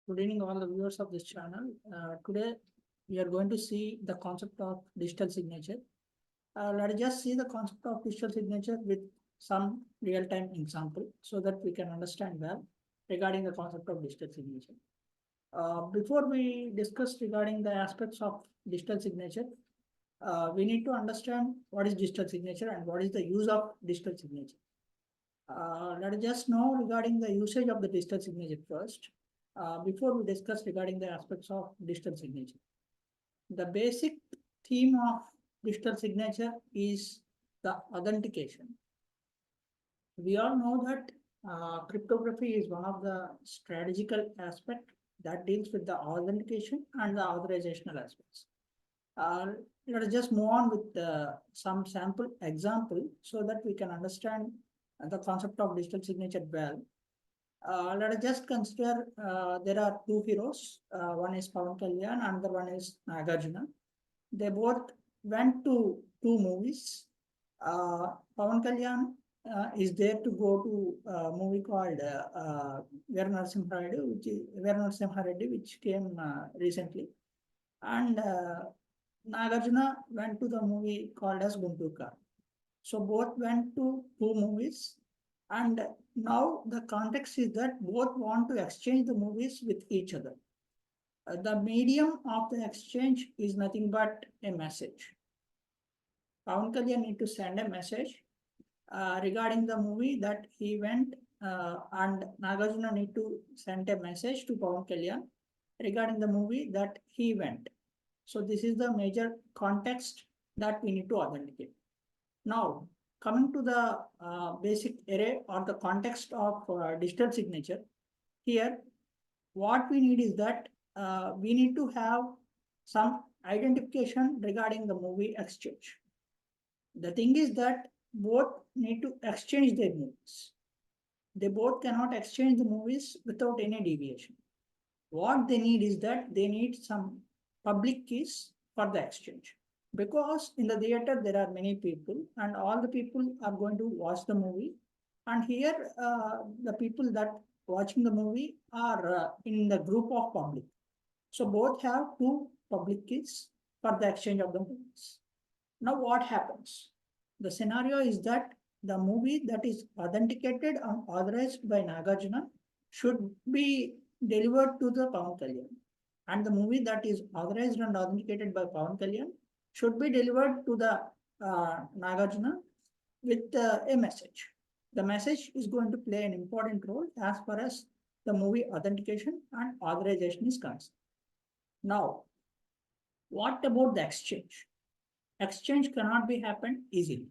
Good evening, all the viewers of this channel. Today, we are going to see the concept of digital signature. Let us just see the concept of digital signature with some real-time example so that we can understand well regarding the concept of digital signature. Before we discuss regarding the aspects of digital signature, we need to understand what is digital signature and what is the use of digital signature. Let us just know regarding the usage of the digital signature first, before we discuss regarding the aspects of digital signature. The basic theme of digital signature is the authentication. We all know that cryptography is one of the strategical aspect that deals with the authentication and the authorizational aspects. Let us just move on with some sample example so that we can understand the concept of digital signature well. Let us just consider there are two heroes. One is Pawan Kalyan, another one is Nagarjuna. They both went to two movies. Pawan Kalyan is there to go to a movie called Veera Narasimha Reddy, which came recently. And Nagarjuna went to the movie called as Guntur Kar. So both went to two movies, and now the context is that both want to exchange the movies with each other. The medium of the exchange is nothing but a message. Pawan Kalyan need to send a message regarding the movie that he went, and Nagarjuna need to send a message to Pawan Kalyan regarding the movie that he went. So this is the major context that we need to authenticate. Now, coming to the basic array or the context of digital signature, here, what we need is that we need to have some identification regarding the movie exchange. The thing is that both need to exchange their movies. They both cannot exchange the movies without any deviation. What they need is that they need some public keys for the exchange. Because in the theater there are many people and all the people are going to watch the movie, and here the people that watching the movie are in the group of public. So both have two public keys for the exchange of the movies. Now what happens? The scenario is that the movie that is authenticated and authorized by Nagarjuna should be delivered to the Pawan Kalyan, and the movie that is authorized and authenticated by Pawan Kalyan should be delivered to the Nagarjuna with a message. The message is going to play an important role as far as the movie authentication and authorization is concerned. Now, what about the exchange? Exchange cannot be happened easily.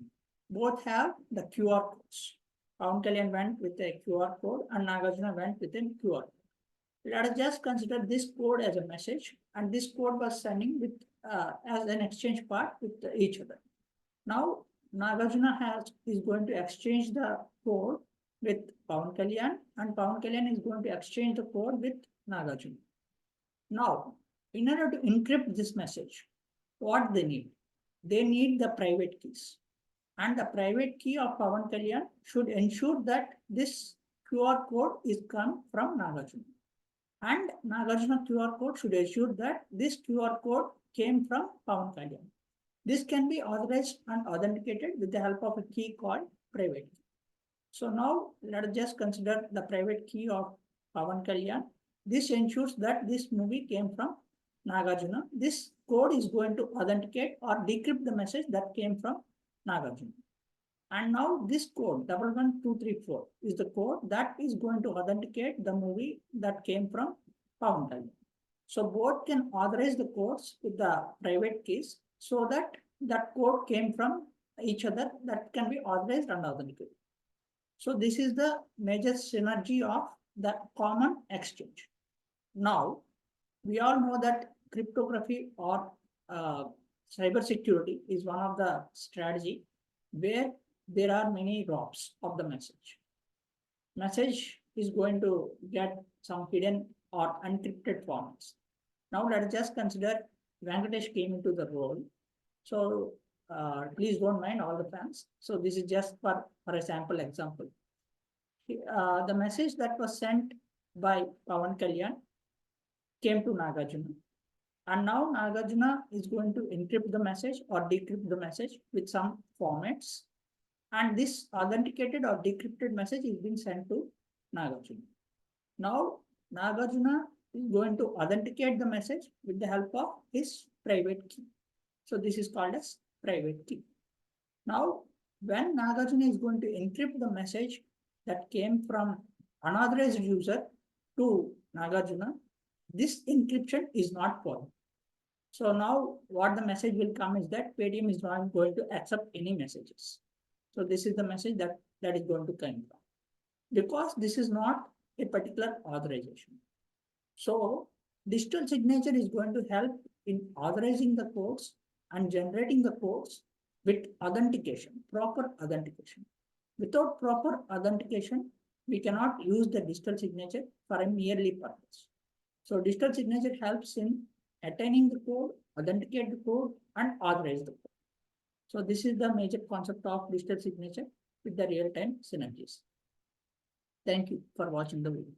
Both have the QR codes. Pawan Kalyan went with a QR code and Nagarjuna went with a QR code. Let us just consider this code as a message, and this code was sending with as an exchange part with each other. Now Nagarjuna is going to exchange the code with Pawan Kalyan, and Pawan Kalyan is going to exchange the code with Nagarjuna. Now, in order to encrypt this message, what they need? They need the private keys. And the private key of Pawan Kalyan should ensure that this QR code is come from Nagarjuna. And Nagarjuna QR code should ensure that this QR code came from Pawan Kalyan. This can be authorized and authenticated with the help of a key called private key. So now let us just consider the private key of Pawan Kalyan. This ensures that this movie came from Nagarjuna. This code is going to authenticate or decrypt the message that came from Nagarjuna. And now this code 11234 is the code that is going to authenticate the movie that came from Pawan Kalyan. So both can authorize the codes with the private keys so that that code came from each other that can be authorized and authenticated. So this is the major synergy of the common exchange. Now, we all know that cryptography or cyber security is one of the strategy where there are many drops of the message. Message is going to get some hidden or encrypted formats. Now let us just consider Venkatesh came into the role. So please don't mind all the fans. So this is just for a sample example. The message that was sent by Pawan Kalyan came to Nagarjuna. And now Nagarjuna is going to encrypt the message or decrypt the message with some formats. And this authenticated or decrypted message is being sent to Nagarjuna. Now Nagarjuna is going to authenticate the message with the help of his private key. So this is called as private key. Now, when Nagarjuna is going to encrypt the message that came from unauthorized user to Nagarjuna, this encryption is not possible. So now what the message will come is that Paytm is not going to accept any messages. So this is the message that is going to come from, because this is not a particular authorization. So digital signature is going to help in authorizing the codes and generating the codes with authentication, proper authentication. Without proper authentication, we cannot use the digital signature for a merely purpose. So digital signature helps in attaining the code, authenticate the code, and authorize the code. So this is the major concept of digital signature with the real-time synergies. Thank you for watching the video.